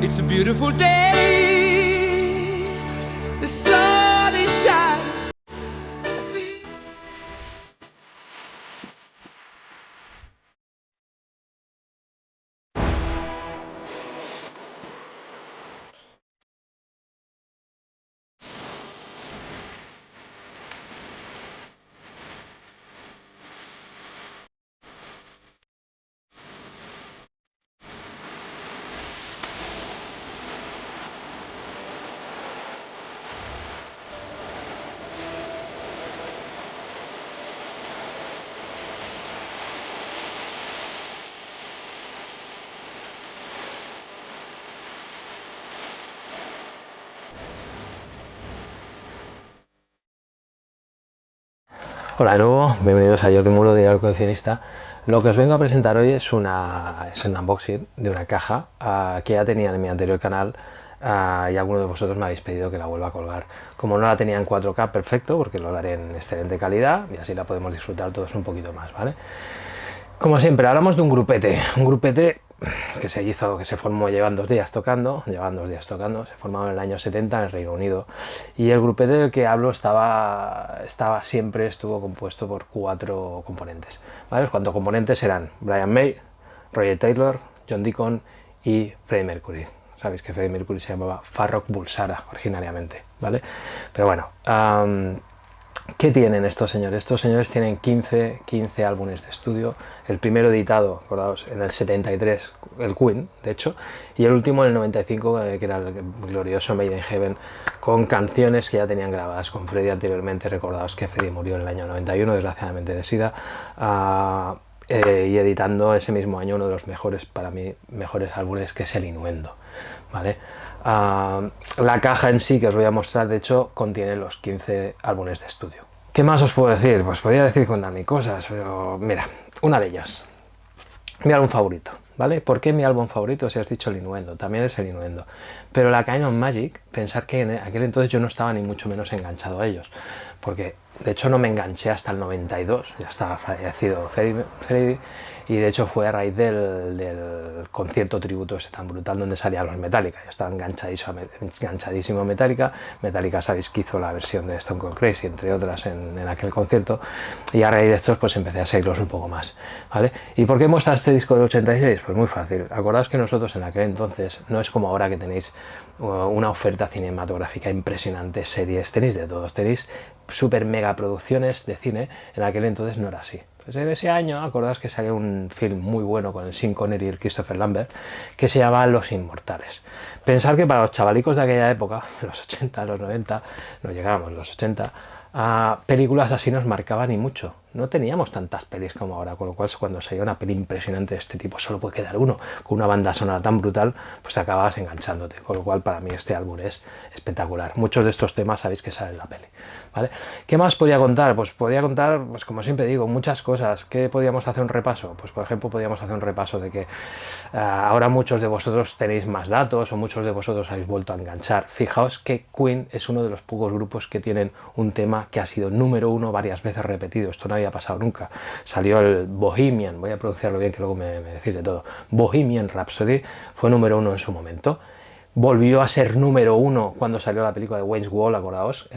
It's a beautiful day. The sun is shining. Hola de nuevo, bienvenidos a Jordi Muro de Diario Coleccionista. Lo que os vengo a presentar hoy es un unboxing de una caja que ya tenía en mi anterior canal y alguno de vosotros me habéis pedido que la vuelva a colgar. Como no la tenía en 4K, perfecto, porque lo haré en excelente calidad y así la podemos disfrutar todos un poquito más, ¿vale? Como siempre, hablamos de un grupete que se formó llevan 2 días tocando, se formó en el año 70 en el Reino Unido, y el grupete del que hablo estuvo compuesto por 4 componentes, ¿vale? Los 4 componentes eran Brian May, Roger Taylor, John Deacon y Freddie Mercury. Sabéis que Freddie Mercury se llamaba Farrokh Bulsara originariamente, ¿vale? Pero bueno, ¿qué tienen estos señores? Estos señores tienen 15 álbumes de estudio. El primero editado, acordaos, en el 73, el Queen, de hecho, y el último en el 95, que era el glorioso Made in Heaven, con canciones que ya tenían grabadas con Freddie anteriormente. Recordaos que Freddie murió en el año 91, desgraciadamente de SIDA, y editando ese mismo año uno de los mejores, para mí, mejores álbumes, que es El Innuendo, ¿vale? La caja en sí que os voy a mostrar, de hecho, contiene los 15 álbumes de estudio. ¿Qué más os puedo decir? Pues podría decir con mil cosas, pero mira, una de ellas, mi álbum favorito, ¿vale? ¿Por qué mi álbum favorito? Si has dicho El Innuendo, también es El Innuendo. Pero la Kind of Magic, pensar que en aquel entonces yo no estaba ni mucho menos enganchado a ellos, porque de hecho no me enganché hasta el 92, ya estaba fallecido Freddie, y de hecho fue a raíz del concierto tributo ese tan brutal donde salían los Metallica. Yo estaba enganchadísimo a Metallica. Metallica, sabéis que hizo la versión de Stone Cold Crazy, entre otras, en aquel concierto, y a raíz de estos pues empecé a seguirlos un poco más, ¿vale? ¿Y por qué muestra este disco del 86? Pues muy fácil. Acordaos que nosotros en aquel entonces, no es como ahora que tenéis una oferta cinematográfica impresionante, series, tenéis de todos, tenéis super mega producciones de cine. En aquel entonces no era así. Pues en ese año, acordaos que salió un film muy bueno con el Sean Connery y el Christopher Lambert, que se llama Los Inmortales. Pensar que para los chavalicos de aquella época, los 80, los 90, no llegábamos, los 80, películas así nos marcaban y mucho. No teníamos tantas pelis como ahora, con lo cual cuando salió una peli impresionante de este tipo solo puede quedar uno, con una banda sonora tan brutal, pues te acabas enganchándote, con lo cual para mí este álbum es espectacular. Muchos de estos temas sabéis que salen en la peli, ¿vale? ¿Qué más podría contar? Pues podría contar, pues como siempre digo, muchas cosas. ¿Qué podríamos hacer un repaso? Pues por ejemplo podríamos hacer un repaso de que ahora muchos de vosotros tenéis más datos o muchos de vosotros habéis vuelto a enganchar. Fijaos que Queen es uno de los pocos grupos que tienen un tema que ha sido número 1 varias veces repetido. Esto no había pasado nunca. Salió el Bohemian, voy a pronunciarlo bien que luego me decís de todo, Bohemian Rhapsody, fue número 1 en su momento. Volvió a ser número 1 cuando salió la película de Wayne's World, acordaos,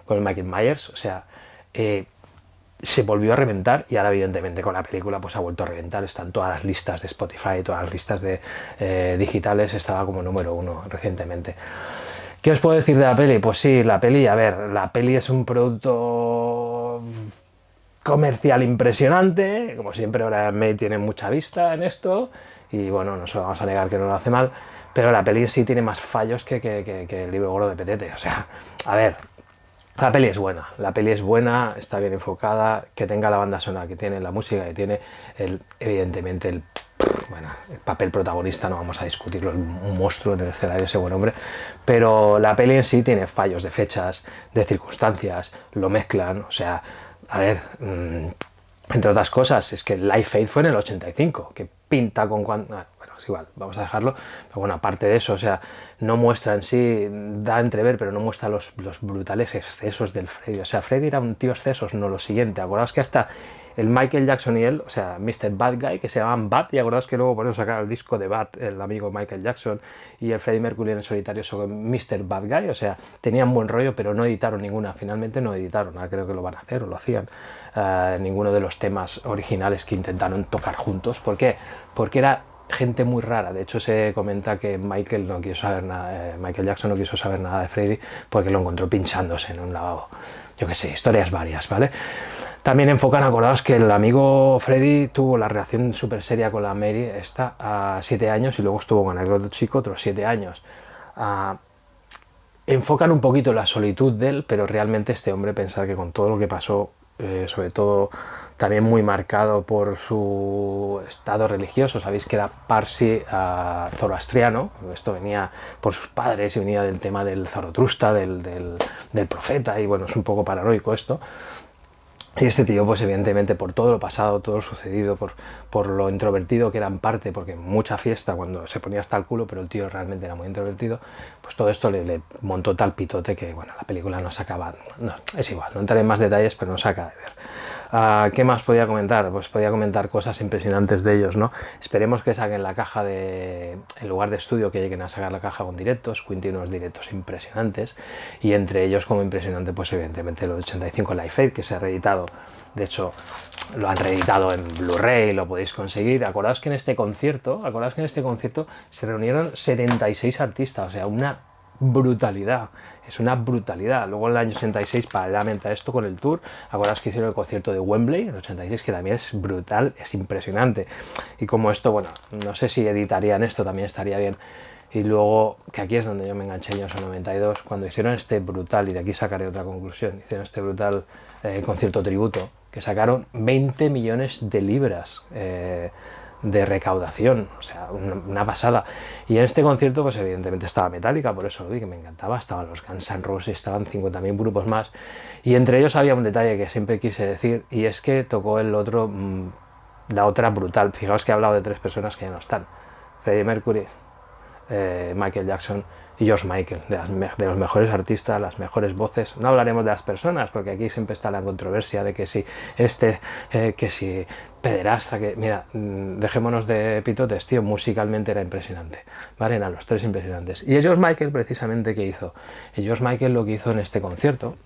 con el Michael Myers. O sea, se volvió a reventar, y ahora evidentemente con la película pues ha vuelto a reventar. Están todas las listas de Spotify, todas las listas de digitales, estaba como número 1 recientemente. ¿Qué os puedo decir de la peli? Pues sí, la peli, a ver, la peli es un producto comercial impresionante, como siempre. Ahora May tiene mucha vista en esto y bueno, no se lo vamos a negar que no lo hace mal, pero la peli sí tiene más fallos que el libro gordo de Petete. O sea, a ver, la peli es buena, está bien enfocada, que tenga la banda sonora que tiene, la música que tiene, evidentemente el papel protagonista, no vamos a discutirlo, un monstruo en el escenario, ese buen hombre, pero la peli en sí tiene fallos de fechas, de circunstancias, lo mezclan. O sea, a ver, entre otras cosas, es que Live Aid fue en el 85, que pinta con cuando... Bueno, es igual, vamos a dejarlo. Pero bueno, aparte de eso, o sea, no muestra en sí, da a entrever, pero no muestra los brutales excesos del Freddy. O sea, Freddy era un tío excesos, no lo siguiente. Acordaos que hasta el Michael Jackson y él, o sea, Mr. Bad Guy, que se llamaban Bad, y acordaos que luego por eso sacaron el disco de Bad, el amigo Michael Jackson, y el Freddie Mercury en el solitario son Mr. Bad Guy, o sea, tenían buen rollo, pero no editaron ninguna, finalmente no editaron, ahora creo que lo van a hacer o lo hacían, ninguno de los temas originales que intentaron tocar juntos. ¿Por qué? Porque era gente muy rara. De hecho, se comenta que Michael Jackson no quiso saber nada de Freddie porque lo encontró pinchándose en un lavabo. Yo qué sé, historias varias, ¿vale? También enfocan, acordaos que el amigo Freddie tuvo la relación súper seria con la Mary esta a 7 años y luego estuvo con el otro chico otros 7 años. Enfocan un poquito la solitud de él, pero realmente este hombre, pensar que con todo lo que pasó, sobre todo también muy marcado por su estado religioso, sabéis que era parsi zoroastriano, esto venía por sus padres y venía del tema del Zaratustra, del profeta, y bueno, es un poco paranoico esto. Y este tío, pues evidentemente por todo lo pasado, todo lo sucedido, por lo introvertido que era en parte, porque mucha fiesta cuando se ponía hasta el culo, pero el tío realmente era muy introvertido, pues todo esto le montó tal pitote que, bueno, la película no se acaba, no, es igual, no entraré en más detalles, pero no se acaba de ver. ¿Qué más podía comentar? Pues podía comentar cosas impresionantes de ellos, ¿no? Esperemos que saquen la caja en lugar de estudio, que lleguen a sacar la caja con directos. Queen tiene unos directos impresionantes, y entre ellos, como impresionante, pues evidentemente el 85 Live Aid, que se ha reeditado. De hecho, lo han reeditado en Blu-ray, lo podéis conseguir. Acordaos que en este concierto se reunieron 76 artistas, o sea, una brutalidad, es una brutalidad. Luego en el año 86, paralelamente a esto, con el tour, acordaos que hicieron el concierto de Wembley en el 86, que también es brutal, es impresionante. Y como esto, bueno, no sé si editarían esto, también estaría bien. Y luego, que aquí es donde yo me enganché en el 92, cuando hicieron este brutal, y de aquí sacaré otra conclusión, hicieron este brutal concierto tributo, que sacaron 20 millones de libras de recaudación, o sea, una pasada. Y en este concierto, pues evidentemente estaba Metallica, por eso lo vi, que me encantaba, estaban los Guns N' Roses, estaban 50.000 grupos más, y entre ellos había un detalle que siempre quise decir, y es que tocó la otra brutal. Fijaos que he hablado de 3 personas que ya no están: Freddie Mercury, Michael Jackson y George Michael, de los mejores artistas, las mejores voces. No hablaremos de las personas, porque aquí siempre está la controversia de que si que si pederasta, que mira, dejémonos de pitotes, tío, musicalmente era impresionante, ¿vale? Eran los 3 impresionantes. Y es George Michael precisamente que hizo. Y George Michael lo que hizo en este concierto,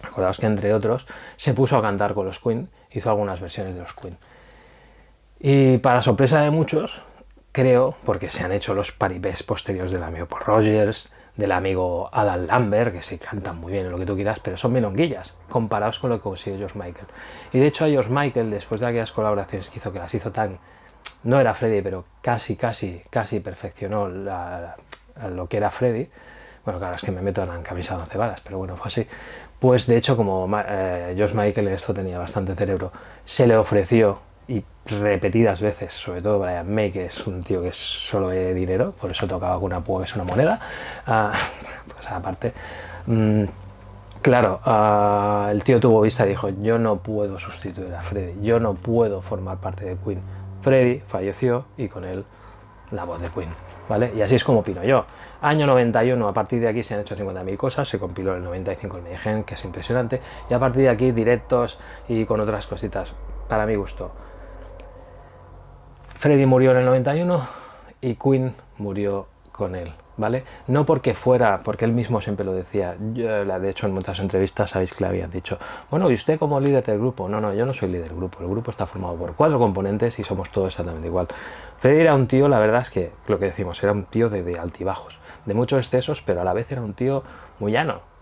acordaos que entre otros se puso a cantar con los Queen, hizo algunas versiones de los Queen. Y para sorpresa de muchos, creo, porque se han hecho los paripés posteriores del amigo Paul Rogers, del amigo Adam Lambert, que sí cantan muy bien, lo que tú quieras, pero son milonguillas comparados con lo que consiguió George Michael. Y de hecho a George Michael, después de aquellas colaboraciones que hizo, que las hizo tan... No era Freddie, pero casi perfeccionó lo que era Freddie. Bueno, claro, es que me meto en camisa de 11 varas, pero bueno, fue así. Pues de hecho, como George Michael en esto tenía bastante cerebro, se le ofreció, y repetidas veces, sobre todo Brian May, que es un tío que solo ve dinero, por eso tocaba con una púa que es una moneda, pues aparte, claro, el tío tuvo vista y dijo: yo no puedo sustituir a Freddie, yo no puedo formar parte de Queen. Freddie falleció y con él la voz de Queen, ¿vale? Y así es como opino yo. Año 91, a partir de aquí se han hecho 50.000 cosas, se compiló en el 95 el Mayhem, que es impresionante, y a partir de aquí directos y con otras cositas, para mi gusto. Freddie murió en el 91 y Queen murió con él, ¿vale? No porque él mismo siempre lo decía. De hecho, en muchas entrevistas sabéis que le habían dicho: bueno, ¿y usted como líder del grupo? No, yo no soy líder del grupo. El grupo está formado por 4 componentes y somos todos exactamente igual. Freddie era un tío, la verdad es que, lo que decimos, era un tío de altibajos, de muchos excesos, pero a la vez era un tío muy llano.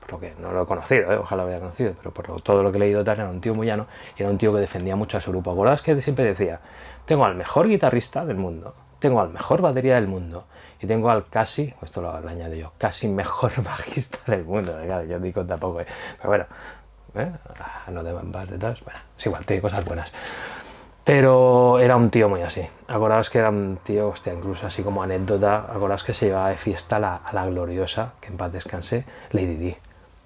Por lo que no lo he conocido, ojalá lo hubiera conocido, pero por todo lo que he leído tal, era un tío muy llano, y era un tío que defendía mucho a su grupo. ¿Acordáis que siempre decía: tengo al mejor guitarrista del mundo, tengo al mejor batería del mundo, y tengo al casi, esto lo añado yo, casi mejor bajista del mundo? Claro, yo digo tampoco, pero bueno, no de más detrás, bueno, es igual, tiene cosas buenas. Pero era un tío muy así. Acordaos que era un tío, hostia, incluso así como anécdota, acordaos que se llevaba de fiesta a la gloriosa, que en paz descanse, Lady Di.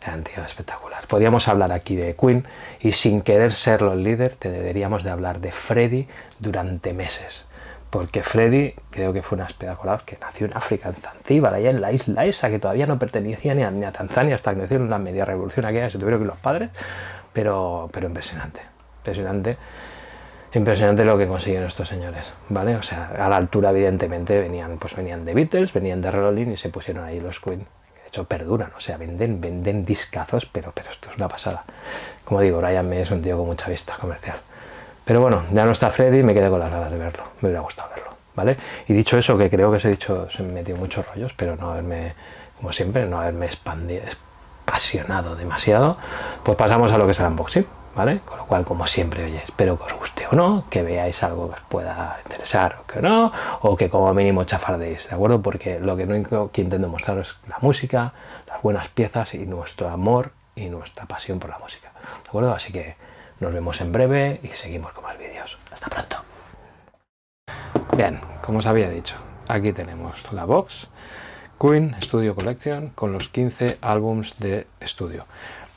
Era un tío espectacular. Podríamos hablar aquí de Queen y, sin querer serlo el líder, te deberíamos de hablar de Freddie durante meses. Porque Freddie, creo que fue una espectacular, que nació en África, en Zanzíbar, allá en la isla esa, que todavía no pertenecía ni a Tanzania, hasta que nació en la media revolución aquella, se tuvieron que ir los padres, pero impresionante. impresionante lo que consiguen estos señores, ¿vale? O sea, a la altura evidentemente venían de Beatles, venían de Rolling y se pusieron ahí los Queen. De hecho perduran, o sea, venden discazos, pero esto es una pasada. Como digo, Brian May es un tío con mucha vista comercial. Pero bueno, ya no está Freddy y me quedé con las ganas de verlo, me hubiera gustado verlo, ¿vale? Y dicho eso, que creo que se me metió muchos rollos, pero no haberme, como siempre, no haberme apasionado demasiado, pues pasamos a lo que es el unboxing, ¿vale? Con lo cual, como siempre, oye, espero que os guste o no, que veáis algo que os pueda interesar o que no, o que como mínimo chafardéis, ¿de acuerdo? Porque lo que único que intento mostraros es la música, las buenas piezas y nuestro amor y nuestra pasión por la música, ¿de acuerdo? Así que nos vemos en breve y seguimos con más vídeos. Hasta pronto. Bien, como os había dicho, aquí tenemos la box Queen Studio Collection con los 15 álbums de estudio.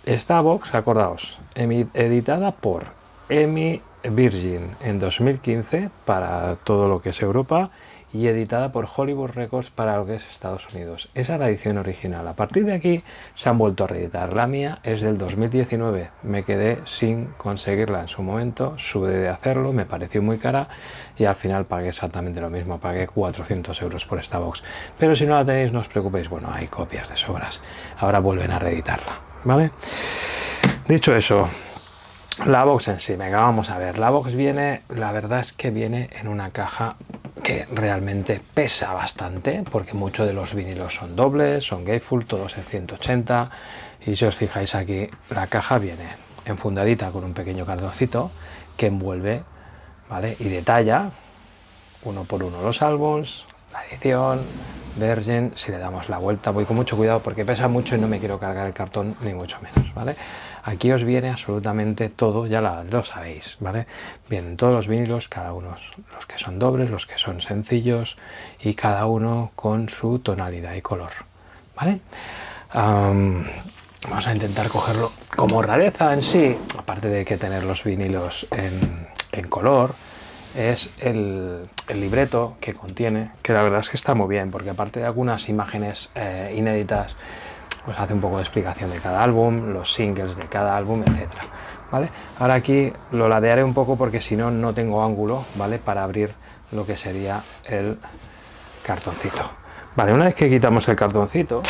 Esta box, acordaos, editada por EMI Virgin en 2015 para todo lo que es Europa y editada por Hollywood Records para lo que es Estados Unidos. Esa es la edición original. A partir de aquí se han vuelto a reeditar. La mía es del 2019. Me quedé sin conseguirla en su momento, sudé de hacerlo, me pareció muy cara y al final pagué exactamente lo mismo. Pagué 400 euros por esta box. Pero si no la tenéis, no os preocupéis. Bueno, hay copias de sobras. Ahora vuelven a reeditarla, ¿vale? Dicho eso, la box en sí, venga, vamos a ver. La box viene, la verdad es que viene en una caja que realmente pesa bastante, porque muchos de los vinilos son dobles, son gatefold, todos en 180, y si os fijáis aquí, la caja viene enfundadita con un pequeño cartoncito que envuelve, ¿vale? Y detalla uno por uno los álbums, la edición, Virgin. Si le damos la vuelta, voy con mucho cuidado porque pesa mucho y no me quiero cargar el cartón ni mucho menos, ¿vale? Aquí os viene absolutamente todo, ya lo sabéis, ¿vale? Vienen todos los vinilos, cada uno, los que son dobles, los que son sencillos y cada uno con su tonalidad y color, ¿vale? Vamos a intentar cogerlo como rareza en sí, aparte de que tener los vinilos en color, es el libreto que contiene, que la verdad es que está muy bien, porque aparte de algunas imágenes inéditas, pues hace un poco de explicación de cada álbum, los singles de cada álbum, etcétera, ¿vale? Ahora aquí lo ladearé un poco porque si no, no tengo ángulo, ¿vale? Para abrir lo que sería el cartoncito. Vale, una vez que quitamos el cartoncito,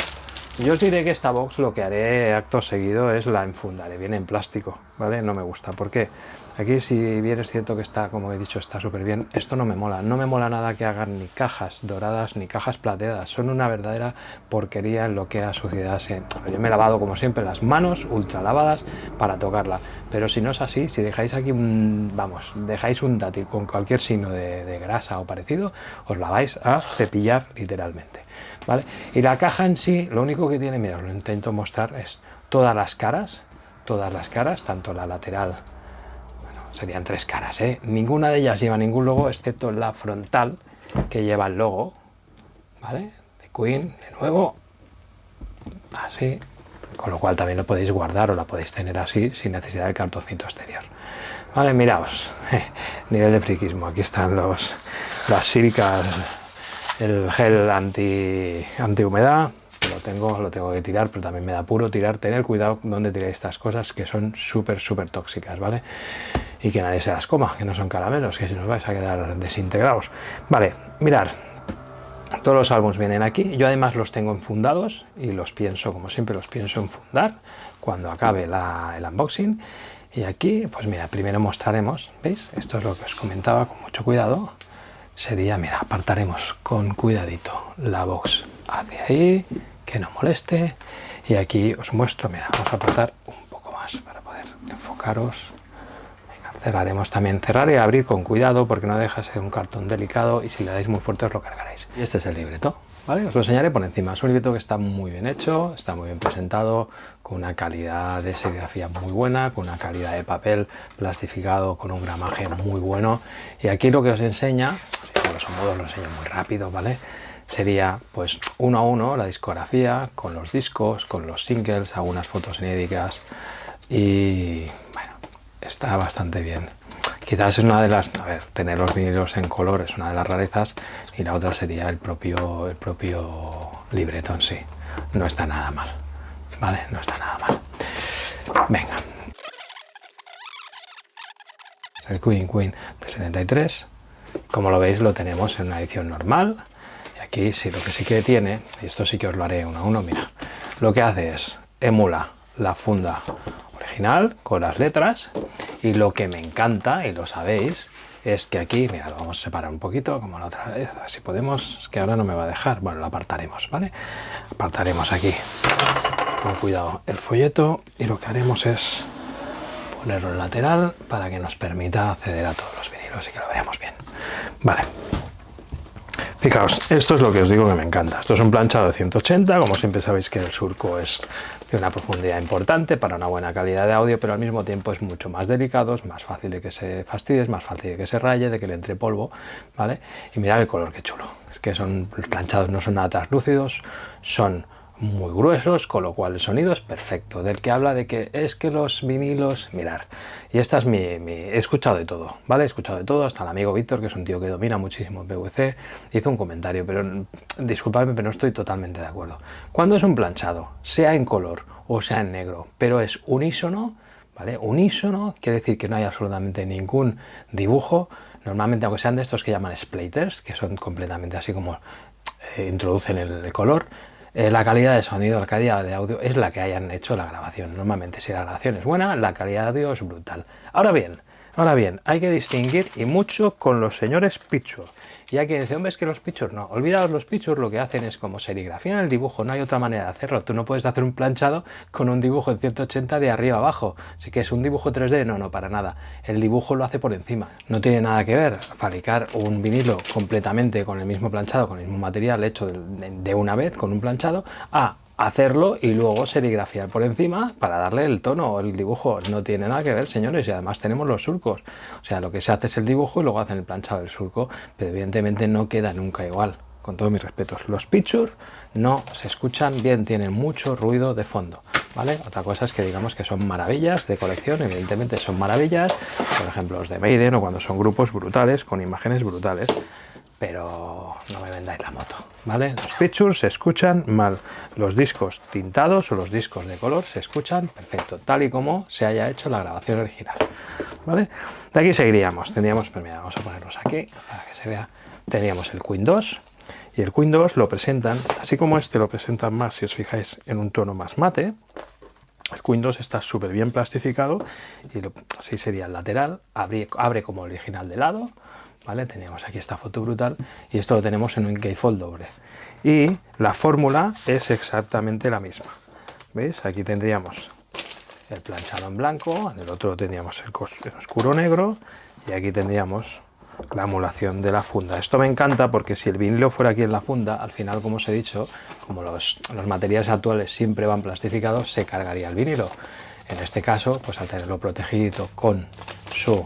yo os diré que esta box lo que haré acto seguido es la enfundaré bien en plástico, ¿vale? No me gusta, ¿por qué? Aquí, si bien es cierto que está, como he dicho, está súper bien, esto no me mola nada que hagan ni cajas doradas ni cajas plateadas, son una verdadera porquería en lo que a suciedad se... Yo me he lavado como siempre las manos ultra lavadas para tocarla, pero si no es así, si dejáis aquí dejáis un dátil con cualquier signo de grasa o parecido, os la vais a cepillar literalmente, ¿vale? Y la caja en sí, lo único que tiene, mira, os lo intento mostrar, es todas las caras, tanto la lateral, serían 3 caras, ¿eh? Ninguna de ellas lleva ningún logo, excepto la frontal, que lleva el logo, ¿vale? De Queen, de nuevo, así, con lo cual también lo podéis guardar o la podéis tener así, sin necesidad del cartoncito exterior. Vale, miraos, nivel de friquismo, aquí están las sílicas, el gel antihumedad. Lo tengo que tirar, pero también me da apuro tener cuidado donde tiréis estas cosas que son súper tóxicas, ¿vale? Y que nadie se las coma, que no son caramelos, que si nos vais a quedar desintegrados. Vale, mirad, todos los álbumes vienen aquí, yo además los tengo enfundados y los pienso, como siempre, los pienso enfundar cuando acabe el unboxing. Y aquí, pues mira, primero mostraremos, ¿veis? Esto es lo que os comentaba, con mucho cuidado. Sería, mira, apartaremos con cuidadito la box hacia ahí, que no moleste, y aquí os muestro, mira, vamos a apartar un poco más para poder enfocaros. Venga, cerraremos también, cerrar y abrir con cuidado porque no deja de ser un cartón delicado y si le dais muy fuerte os lo cargaréis. Y este es el libreto, ¿vale? Os lo enseñaré por encima. Es un libreto que está muy bien hecho, está muy bien presentado, con una calidad de serigrafía muy buena, con una calidad de papel plastificado con un gramaje muy bueno. Y aquí lo que os enseña, si a los modos lo enseño muy rápido, ¿vale? Sería pues uno a uno la discografía, con los discos, con los singles, algunas fotos inéditas y bueno, está bastante bien. Quizás es una de las, a ver, tener los vinilos en color es una de las rarezas y la otra sería el propio libreto en sí. No está nada mal, ¿vale? No está nada mal. Venga. el Queen P73. Como lo veis, lo tenemos en una edición normal. Y aquí sí, lo que sí que tiene, y esto sí que os lo haré uno a uno, mira, lo que hace es emula la funda original con las letras, y lo que me encanta, y lo sabéis, es que aquí, mira, lo vamos a separar un poquito, como la otra vez, a ver si podemos, es que ahora no me va a dejar, bueno, lo apartaremos, ¿vale? Apartaremos aquí con cuidado el folleto, y lo que haremos es ponerlo en lateral para que nos permita acceder a todos los vinilos y que lo veamos bien. Vale. Fijaos, esto es lo que os digo que me encanta. Esto es un planchado de 180, como siempre sabéis que el surco es de una profundidad importante para una buena calidad de audio, pero al mismo tiempo es mucho más delicado, es más fácil de que se fastidie, es más fácil de que se raye, de que le entre polvo, ¿vale? Y mirad el color, qué chulo. Es que los planchados no son nada translúcidos, son muy gruesos, con lo cual el sonido es perfecto. Del que habla de que es que los vinilos, mirar, y esta es he escuchado de todo, ¿vale? He escuchado de todo, hasta el amigo Víctor, que es un tío que domina muchísimo el PVC, hizo un comentario, pero disculpadme, pero no estoy totalmente de acuerdo. Cuando es un planchado, sea en color o sea en negro, pero es unísono, ¿vale? Unísono quiere decir que no hay absolutamente ningún dibujo, normalmente aunque sean de estos que llaman splatters, que son completamente así como introducen el color, la calidad de sonido, la calidad de audio es la que hayan hecho la grabación. Normalmente si la grabación es buena, la calidad de audio es brutal. Ahora bien, hay que distinguir y mucho con los señores picture. Y hay que decir, hombre, es que los pictures no. Olvidaos, los pictures lo que hacen es como serigrafía en el dibujo, no hay otra manera de hacerlo. Tú no puedes hacer un planchado con un dibujo en 180 de arriba abajo. Así que es un dibujo 3D, no, para nada. El dibujo lo hace por encima. No tiene nada que ver fabricar un vinilo completamente con el mismo planchado, con el mismo material hecho de una vez, con un planchado, a hacerlo y luego serigrafiar por encima para darle el tono o el dibujo. No tiene nada que ver, señores, y además tenemos los surcos. O sea, lo que se hace es el dibujo y luego hacen el planchado del surco, pero evidentemente no queda nunca igual. Con todos mis respetos, los pictures no se escuchan bien, tienen mucho ruido de fondo, ¿vale? Otra cosa es que digamos que son maravillas de colección, evidentemente son maravillas, por ejemplo los de Maiden, o cuando son grupos brutales, con imágenes brutales, pero no me vendáis la moto, ¿vale? Los pictures se escuchan mal, los discos tintados o los discos de color se escuchan perfecto, tal y como se haya hecho la grabación original, ¿vale? De aquí seguiríamos, tendríamos, pues mira, vamos a ponerlos aquí para que se vea, tendríamos el Queen 2, y el Queen 2 lo presentan, así como este lo presentan más, si os fijáis, en un tono más mate. El Queen 2 está súper bien plastificado, y así sería el lateral, abre como el original de lado, ¿vale? Teníamos aquí esta foto brutal, y esto lo tenemos en un gatefold doble. Y la fórmula es exactamente la misma. ¿Veis? Aquí tendríamos el planchado en blanco, en el otro tendríamos el oscuro negro, y aquí tendríamos la emulación de la funda. Esto me encanta porque si el vinilo fuera aquí en la funda, al final, como os he dicho, como los materiales actuales siempre van plastificados, se cargaría el vinilo. En este caso, pues al tenerlo protegido con su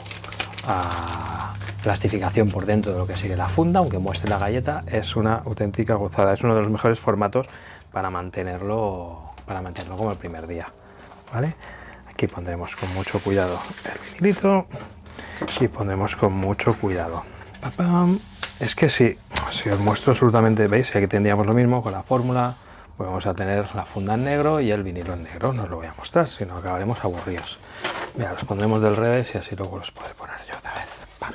plastificación por dentro de lo que sigue la funda, aunque muestre la galleta, es una auténtica gozada. Es uno de los mejores formatos para mantenerlo como el primer día, ¿vale? Aquí pondremos con mucho cuidado el vinilito y pondremos con mucho cuidado. ¡Papam! Es que si os muestro absolutamente, veis, aquí tendríamos lo mismo con la fórmula, pues vamos a tener la funda en negro y el vinilo en negro. No os lo voy a mostrar, sino acabaremos aburridos. Mira, los pondremos del revés y así luego los podré poner yo otra vez. ¡Pam!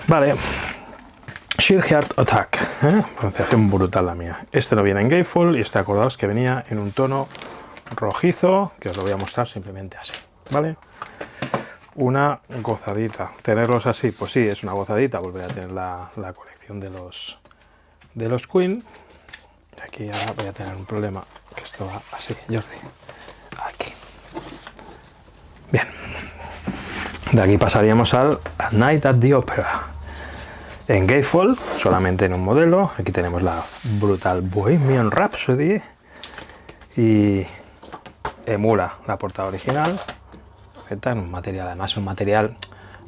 Vale, Sheer Heart Attack, pronunciación brutal la mía. Este no viene en gatefold y acordaos que venía en un tono rojizo, que os lo voy a mostrar simplemente así, ¿vale? Una gozadita. Tenerlos así, pues sí, es una gozadita. Volveré a tener la colección de los Queen. Y aquí ahora voy a tener un problema, que esto va así, Jordi. Aquí. Bien. De aquí pasaríamos al A Night at the Opera. En gatefold, solamente en un modelo. Aquí tenemos la brutal Bohemian Rhapsody. Y emula la portada original. En un material, además un material,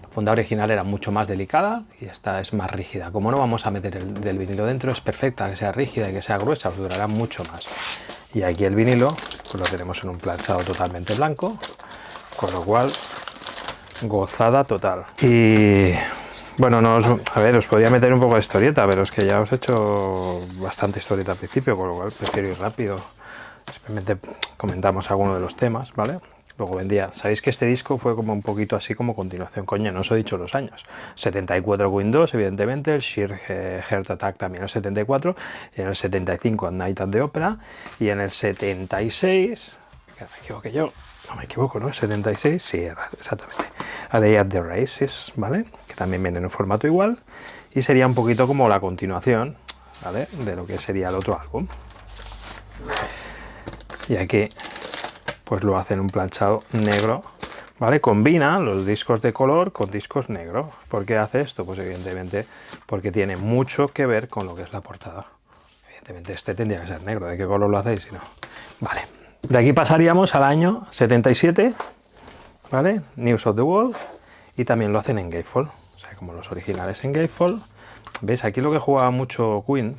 la funda original era mucho más delicada y esta es más rígida. Como no vamos a meter del vinilo dentro, es perfecta, que sea rígida y que sea gruesa, os durará mucho más. Y aquí el vinilo, pues lo tenemos en un planchado totalmente blanco, con lo cual, gozada total. Y bueno, os podría meter un poco de historieta, pero es que ya os he hecho bastante historieta al principio, con lo cual prefiero ir rápido. Simplemente comentamos algunos de los temas, ¿vale? Luego vendía, sabéis que este disco fue como un poquito así como continuación, coño, no os he dicho los años. 74 Windows, evidentemente, el Sheer Heart Attack también en el 74, en el 75 A Night at the Opera, y en el 76, que me equivoqué yo, no me equivoco, ¿no? 76, sí, exactamente, A Day at the Races, ¿vale? Que también viene en un formato igual, y sería un poquito como la continuación, ¿vale? De lo que sería el otro álbum. Y aquí pues lo hacen un planchado negro, ¿vale? Combina los discos de color con discos negros. ¿Por qué hace esto? Pues evidentemente porque tiene mucho que ver con lo que es la portada. Evidentemente este tendría que ser negro, ¿de qué color lo hacéis? Si no. Vale, de aquí pasaríamos al año 77, ¿vale? News of the World, y también lo hacen en Gatefold, o sea, como los originales en Gatefold. ¿Veis? Aquí lo que jugaba mucho Queen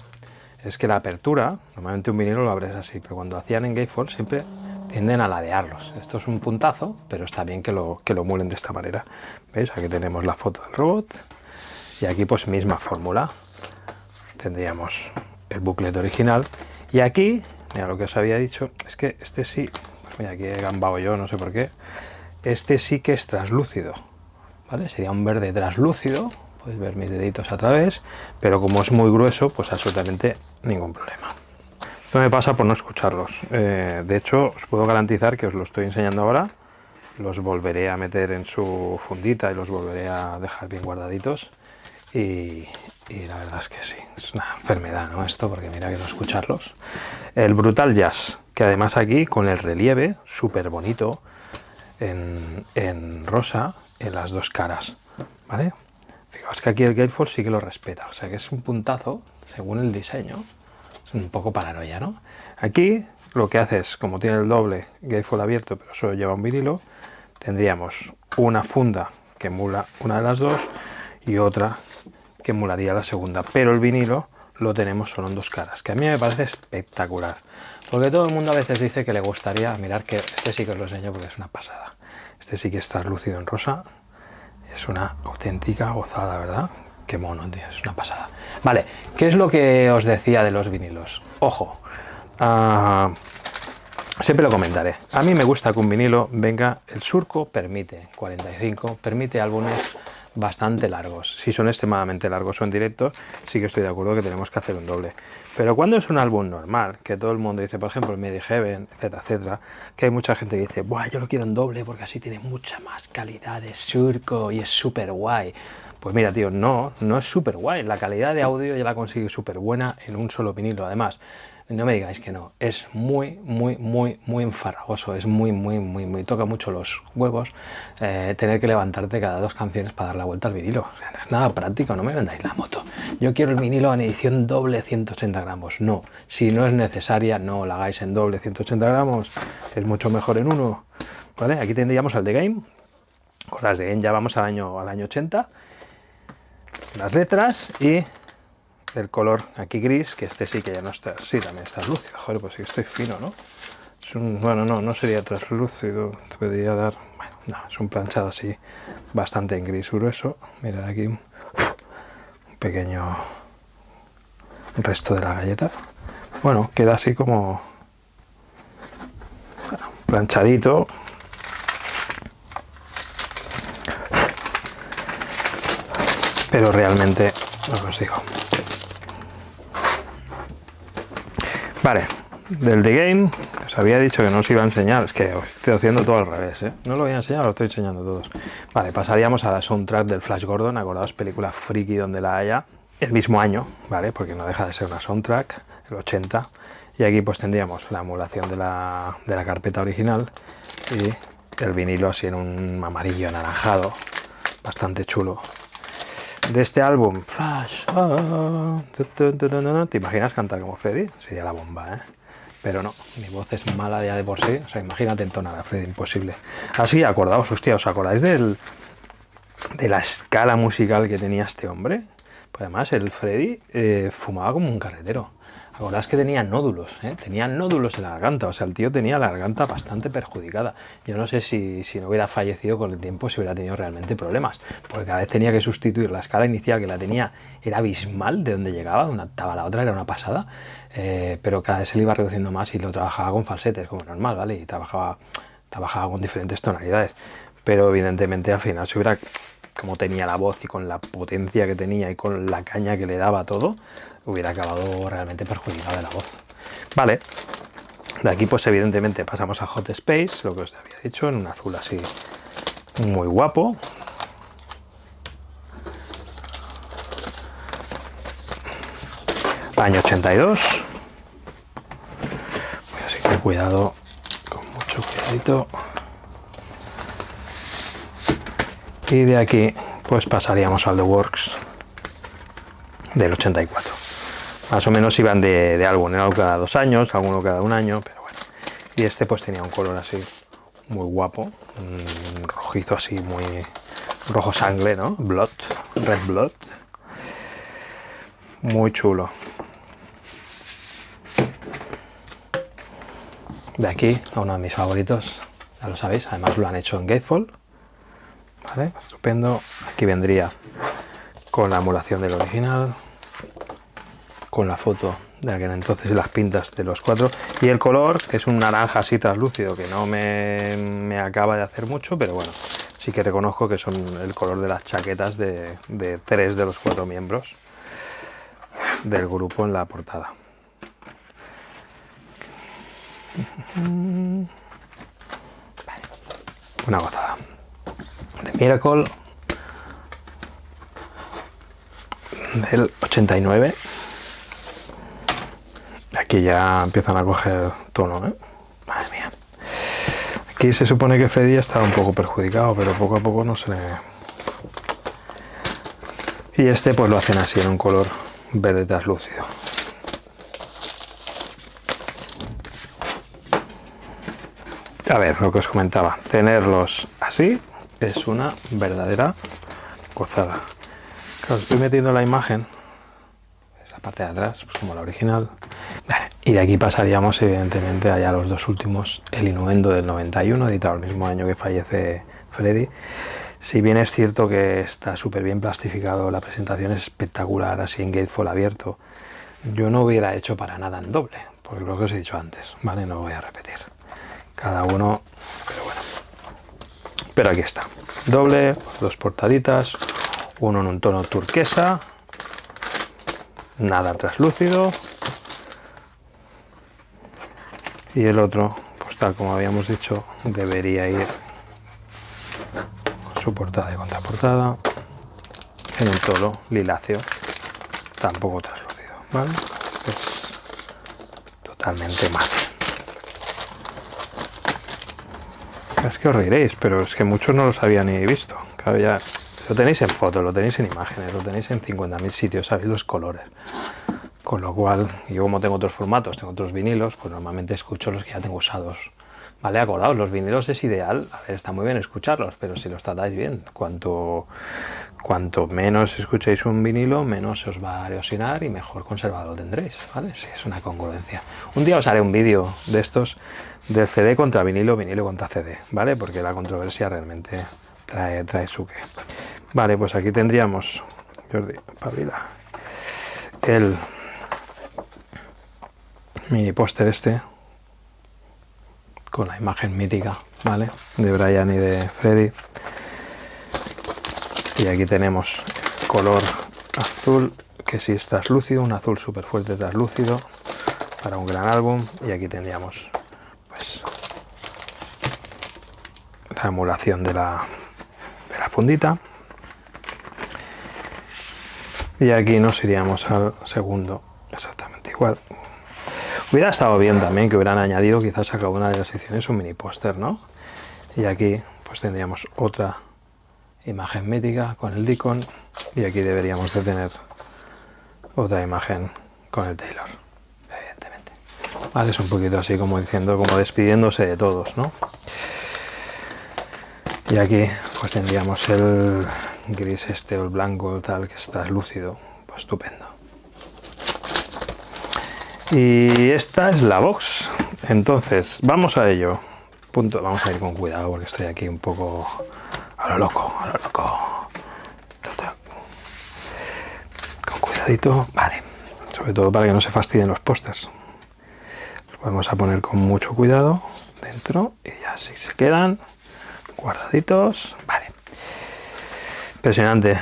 es que la apertura, normalmente un vinilo lo abres así, pero cuando hacían en Gatefold siempre tienden a ladearlos. Esto es un puntazo, pero está bien que lo muelen de esta manera. ¿Veis? Aquí tenemos la foto del robot y aquí pues misma fórmula. Tendríamos el booklet original y aquí, mira lo que os había dicho, es que este sí, pues mira, aquí he gambado yo, no sé por qué, este sí que es translúcido, ¿vale? Sería un verde translúcido, podéis ver mis deditos a través, pero como es muy grueso, pues absolutamente ningún problema. Esto me pasa por no escucharlos. De hecho, os puedo garantizar que os lo estoy enseñando ahora. Los volveré a meter en su fundita y los volveré a dejar bien guardaditos. Y la verdad es que sí, es una enfermedad, ¿no? Esto, porque mira que no escucharlos. El Brutal Jazz, que además aquí con el relieve súper bonito en rosa en las dos caras, ¿vale? Fijaos que aquí el Gatefold sí que lo respeta, o sea que es un puntazo según el diseño. Un poco paranoia, ¿no? Aquí lo que hace es, como tiene el doble Gatefold abierto, pero solo lleva un vinilo, tendríamos una funda que emula una de las dos y otra que emularía la segunda, pero el vinilo lo tenemos solo en dos caras, que a mí me parece espectacular, porque todo el mundo a veces dice que le gustaría, mirar que este sí que os lo enseño porque es una pasada, este sí que está translúcido en rosa, es una auténtica gozada, ¿verdad? Qué mono, tío, es una pasada. Vale, ¿qué es lo que os decía de los vinilos? Ojo, siempre lo comentaré. A mí me gusta que un vinilo venga, el surco permite 45, permite álbumes bastante largos. Si son extremadamente largos o en directo, sí que estoy de acuerdo que tenemos que hacer un doble. Pero cuando es un álbum normal, que todo el mundo dice, por ejemplo, el Made in Heaven, etcétera, etcétera, que hay mucha gente que dice, buah, yo lo quiero en doble porque así tiene mucha más calidad de surco y es súper guay. Pues mira, tío, no es súper guay. La calidad de audio ya la consigue súper buena en un solo vinilo. Además, no me digáis que no. Es muy enfarragoso. Es muy. Toca mucho los huevos tener que levantarte cada 2 canciones para dar la vuelta al vinilo. O sea, no es nada práctico. No me vendáis la moto. Yo quiero el vinilo en edición doble 180 gramos. No. Si no es necesaria, no la hagáis en doble 180 gramos. Es mucho mejor en uno. ¿Vale? Aquí tendríamos al The Game. Con las The Game ya vamos al año 80. Las letras y el color aquí gris, que este sí que ya no está, sí, también está lúcido, joder, pues sí que estoy fino, ¿no? Es un, bueno, no sería translúcido, te podría dar, bueno, no, es un planchado así, bastante en gris grueso, mirad aquí, un pequeño resto de la galleta, bueno, queda así como, bueno, planchadito. Pero realmente no os digo. Vale, del The Game, os había dicho que no os iba a enseñar, es que os estoy haciendo todo al revés, ¿eh? No lo voy a enseñar, lo estoy enseñando todos. Vale, pasaríamos a la soundtrack del Flash Gordon, acordaos, película friki donde la haya, el mismo año, ¿vale? Porque no deja de ser una soundtrack, el 80, y aquí pues tendríamos la emulación de la carpeta original y el vinilo así en un amarillo anaranjado, bastante chulo. De este álbum, Flash, ¿te imaginas cantar como Freddy? Sería la bomba, ¿eh? Pero no, mi voz es mala ya de por sí, o sea, imagínate entonar a Freddy, imposible. Así, acordaos, hostia, ¿os acordáis de la escala musical que tenía este hombre? Pues además, el Freddy fumaba como un carretero. Acordaos que tenía nódulos, ¿eh? Tenía nódulos en la garganta, o sea, el tío tenía la garganta bastante perjudicada. Yo no sé si no hubiera fallecido con el tiempo, si hubiera tenido realmente problemas, porque cada vez tenía que sustituir la escala inicial, que la tenía, era abismal de donde llegaba, de una octava a la otra, era una pasada, pero cada vez se le iba reduciendo más y lo trabajaba con falsetes, como normal, ¿vale? Y trabajaba trabajaba con diferentes tonalidades, pero evidentemente al final si hubiera, como tenía la voz y con la potencia que tenía y con la caña que le daba a todo, hubiera acabado realmente perjudicado de la voz. Vale, de aquí pues evidentemente pasamos a Hot Space, lo que os había dicho, en un azul así muy guapo. Año 82. Así que cuidado, con mucho cuidadito. Y de aquí pues pasaríamos al The Works del 84. Más o menos iban de álbum, era cada 2 años, alguno cada 1 año, pero bueno. Y este pues tenía un color así muy guapo, rojizo así, muy rojo sangre, ¿no? Blood, red blood. Muy chulo. De aquí a uno de mis favoritos, ya lo sabéis, además lo han hecho en Gatefold, ¿vale? Estupendo. Aquí vendría con la emulación del original, con la foto de aquel entonces y las pintas de los 4, y el color, que es un naranja así translúcido, que no me acaba de hacer mucho, pero bueno, sí que reconozco que son el color de las chaquetas de 3 de los 4 miembros del grupo en la portada. Vale. Una gozada. The Miracle del 89. Aquí ya empiezan a coger tono, ¿eh? Madre mía. Aquí se supone que Freddy estaba un poco perjudicado, pero poco a poco no se le... Y este pues lo hacen así en un color verde translúcido. A ver, lo que os comentaba, tenerlos así es una verdadera gozada. Claro, estoy metiendo la imagen, esa parte de atrás, pues como la original. Vale, y de aquí pasaríamos evidentemente allá a los 2 últimos, el Innuendo del 91, editado el mismo año que fallece Freddy. Si bien es cierto que está súper bien plastificado, la presentación es espectacular, así en Gatefold abierto, yo no hubiera hecho para nada en doble, porque lo que os he dicho antes, ¿vale? No voy a repetir. Cada uno, pero bueno. Pero aquí está. Doble, 2 portaditas, uno en un tono turquesa, nada translúcido, y el otro, pues tal como habíamos dicho, debería ir su portada y contraportada en un tono liláceo, tampoco translúcido, ¿vale? Este es totalmente mate. Es que os reiréis, pero es que muchos no los habían ni visto. Claro, ya lo tenéis en fotos, lo tenéis en imágenes, lo tenéis en 50.000 sitios, sabéis los colores. Con lo cual, yo como tengo otros formatos, tengo otros vinilos, pues normalmente escucho los que ya tengo usados. Vale, acordaos, los vinilos es ideal, a ver, está muy bien escucharlos, pero si los tratáis bien, cuanto menos escuchéis un vinilo, menos se os va a erosionar y mejor conservado lo tendréis, ¿vale? Sí, es una congruencia. Un día os haré un vídeo de estos, del CD contra vinilo, vinilo contra CD, ¿vale? Porque la controversia realmente trae su qué. Vale, pues aquí tendríamos, Jordi, pabila, el mini póster este, con la imagen mítica, ¿vale? De Brian y de Freddy. Y aquí tenemos color azul, que sí es translúcido, un azul súper fuerte translúcido para un gran álbum. Y aquí tendríamos pues la emulación de la fundita. Y aquí nos iríamos al segundo, exactamente igual. Hubiera estado bien también que hubieran añadido quizás a cada una de las ediciones un mini póster, ¿no? Y aquí pues tendríamos otra imagen mítica con el Deacon, y aquí deberíamos de tener otra imagen con el Taylor, evidentemente. Vale, es un poquito así como diciendo, como despidiéndose de todos, ¿no? Y aquí pues tendríamos el gris este o el blanco tal, que es translúcido, pues estupendo. Y esta es la box. Entonces, vamos a ello. Punto. Vamos a ir con cuidado porque estoy aquí un poco a lo loco, a lo loco. Con cuidadito, vale. Sobre todo para que no se fastidien los pósters. Los vamos a poner con mucho cuidado, dentro y ya así se quedan guardaditos. Vale. Impresionante.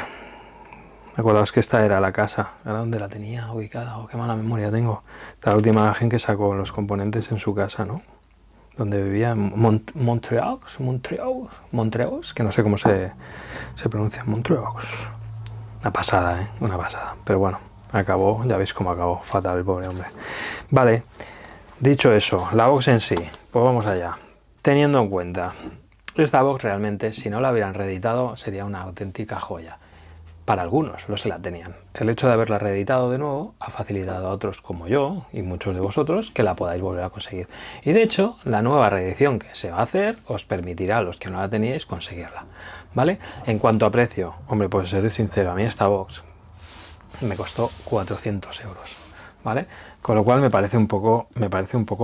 Me acordaos que esta era la casa. ¿Ahora dónde la tenía ubicada? Oh, qué mala memoria tengo. Esta la última imagen que sacó los componentes en su casa, ¿no? Donde vivía en Montreaux, que no sé cómo se pronuncia, Montreaux. Una pasada, ¿eh? Una pasada. Pero bueno, acabó, ya veis cómo acabó. Fatal el pobre hombre. Vale, dicho eso, la box en sí, pues vamos allá. Teniendo en cuenta, esta box realmente, si no la hubieran reeditado, sería una auténtica joya. Para algunos, los que la tenían. El hecho de haberla reeditado de nuevo ha facilitado a otros como yo y muchos de vosotros que la podáis volver a conseguir. Y de hecho, la nueva reedición que se va a hacer os permitirá a los que no la teníais conseguirla. ¿Vale? En cuanto a precio, hombre, pues seré sincero, a mí esta box me costó 400 euros. ¿Vale? Con lo cual me parece un poco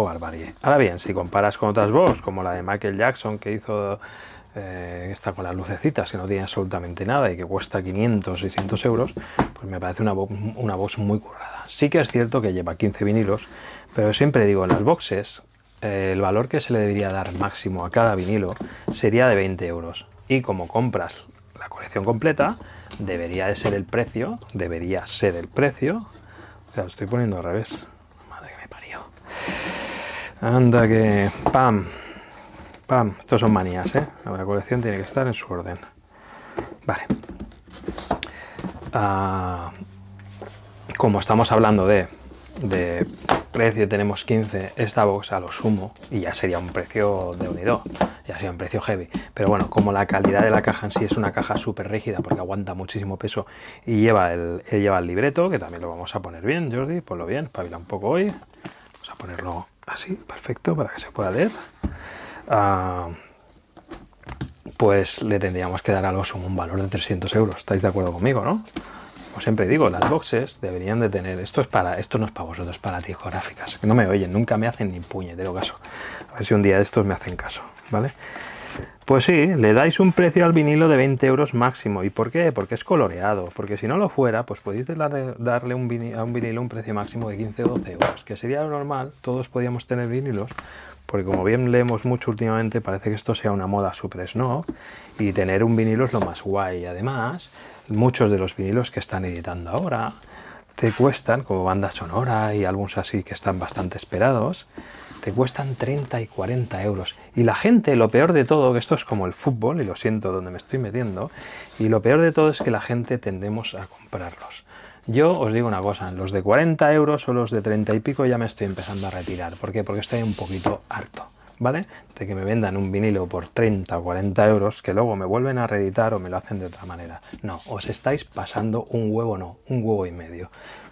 barbarie. Ahora bien, si comparas con otras box, como la de Michael Jackson que hizo... está con las lucecitas, que no tiene absolutamente nada y que cuesta 500, 600 euros, pues me parece una box muy currada. Sí que es cierto que lleva 15 vinilos, pero siempre digo, en las boxes, el valor que se le debería dar máximo a cada vinilo sería de 20 euros. Y como compras la colección completa, debería ser el precio, o sea, lo estoy poniendo al revés. Madre que me parió. Anda que... ¡Pam! ¡Pam! Estos son manías, ¿eh? La colección tiene que estar en su orden. Vale. Como estamos hablando de precio, tenemos 15, esta box a lo sumo, y ya sería un precio de unido, ya sería un precio heavy. Pero bueno, como la calidad de la caja en sí es una caja súper rígida, porque aguanta muchísimo peso, y lleva el libreto, que también lo vamos a poner bien, Jordi, ponlo bien, espabila un poco hoy. Vamos a ponerlo así, perfecto, para que se pueda leer. Pues le tendríamos que dar a lo sumo un valor de 300 euros. ¿Estáis de acuerdo conmigo, no? Como siempre digo, las boxes deberían de tener... Esto no es para vosotros, es para discográficas. Que no me oyen, nunca me hacen ni puñetero caso. A ver si un día de estos me hacen caso, ¿vale? Pues sí, le dais un precio al vinilo de 20 euros máximo. ¿Y por qué? Porque es coloreado. Porque si no lo fuera, pues podéis darle a un vinilo un precio máximo de 15 o 12 euros. Que sería lo normal, todos podíamos tener vinilos. Porque como bien leemos mucho últimamente, parece que esto sea una moda super snob. Y tener un vinilo es lo más guay. Y además, muchos de los vinilos que están editando ahora te cuestan, como banda sonora y álbumes así que están bastante esperados, te cuestan 30 y 40 euros. Y la gente, lo peor de todo, que esto es como el fútbol, y lo siento donde me estoy metiendo, y lo peor de todo es que la gente tendemos a comprarlos. Yo os digo una cosa, los de 40 euros o los de 30 y pico ya me estoy empezando a retirar. ¿Por qué? Porque estoy un poquito harto, ¿vale? De que me vendan un vinilo por 30 o 40 euros, que luego me vuelven a reeditar o me lo hacen de otra manera. No, os estáis pasando un huevo y medio.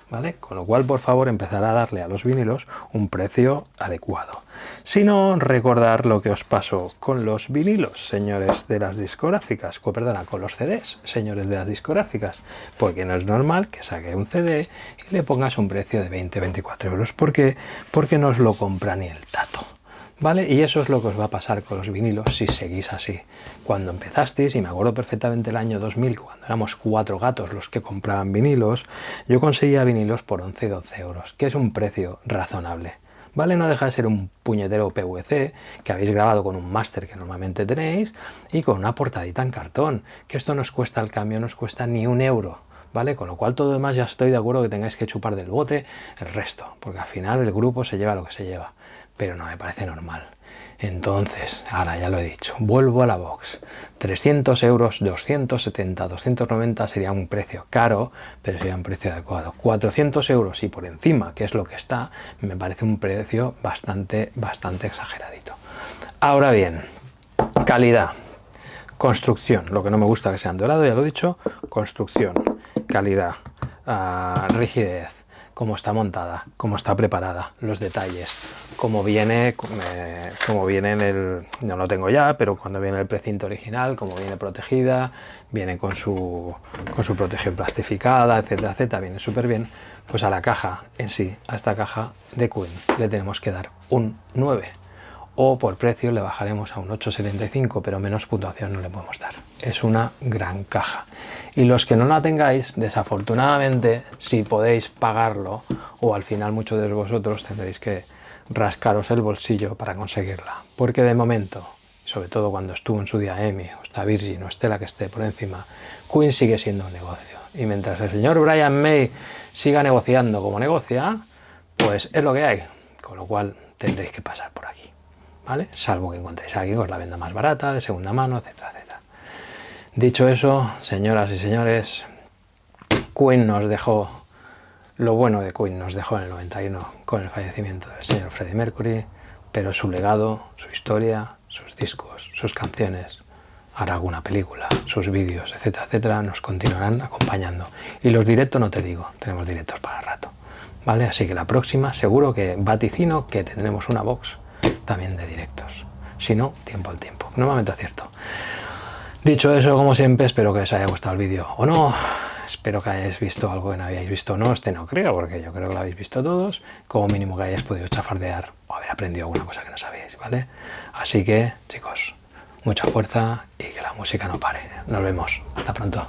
¿Vale? Con lo cual, por favor, empezar a darle a los vinilos un precio adecuado. Si no, recordar lo que os pasó con los vinilos, señores de las discográficas, con los CDs, señores de las discográficas, porque no es normal que saque un CD y le pongas un precio de 20-24 euros. ¿Por qué? Porque no os lo compra ni el tato. ¿Vale? Y eso es lo que os va a pasar con los vinilos si seguís así. Cuando empezasteis, y me acuerdo perfectamente el año 2000, cuando éramos 4 gatos los que compraban vinilos, yo conseguía vinilos por 11-12 euros, que es un precio razonable. ¿Vale? No deja de ser un puñetero PVC que habéis grabado con un máster que normalmente tenéis y con una portadita en cartón, que esto nos cuesta al cambio, nos cuesta ni un euro. ¿Vale? Con lo cual todo demás ya estoy de acuerdo que tengáis que chupar del bote el resto, porque al final el grupo se lleva lo que se lleva. Pero no me parece normal. Entonces, ahora ya lo he dicho, vuelvo a la box. 300 euros, 270, 290 sería un precio caro, pero sería un precio adecuado. 400 euros y por encima, que es lo que está, me parece un precio bastante exageradito. Ahora bien, calidad, construcción, lo que no me gusta que sean dorado, ya lo he dicho, construcción, calidad, rigidez, cómo está montada, cómo está preparada, los detalles, cómo viene en el, no lo tengo ya, pero cuando viene el precinto original, cómo viene protegida, viene con su protección plastificada, etcétera, etcétera, viene súper bien. Pues a la caja en sí, a esta caja de Queen, le tenemos que dar un 9. O por precio le bajaremos a un 8,75, pero menos puntuación no le podemos dar. Es una gran caja. Y los que no la tengáis, desafortunadamente, si podéis pagarlo, o al final muchos de vosotros tendréis que rascaros el bolsillo para conseguirla, porque de momento, sobre todo cuando estuvo en su día Amy, o está Virgin, o esté la que esté por encima, Queen sigue siendo un negocio. Y mientras el señor Brian May siga negociando como negocia, pues es lo que hay, con lo cual tendréis que pasar por aquí, ¿vale? Salvo que encontréis a alguien que os la venda más barata, de segunda mano, etcétera, etcétera. Dicho eso, señoras y señores, Queen nos dejó, lo bueno de Queen nos dejó en el 91 con el fallecimiento del señor Freddie Mercury, pero su legado, su historia, sus discos, sus canciones, ahora alguna película, sus vídeos, etcétera, etcétera, nos continuarán acompañando. Y los directos no te digo, tenemos directos para rato, ¿vale? Así que la próxima seguro que vaticino que tendremos una box también de directos. Si no, tiempo al tiempo. Normalmente acierto. Dicho eso, como siempre, espero que os haya gustado el vídeo o no. Espero que hayáis visto algo que no habíais visto o no. No creo, porque yo creo que lo habéis visto todos. Como mínimo que hayáis podido chafardear o haber aprendido alguna cosa que no sabíais, ¿vale? Así que, chicos, mucha fuerza y que la música no pare. Nos vemos. Hasta pronto.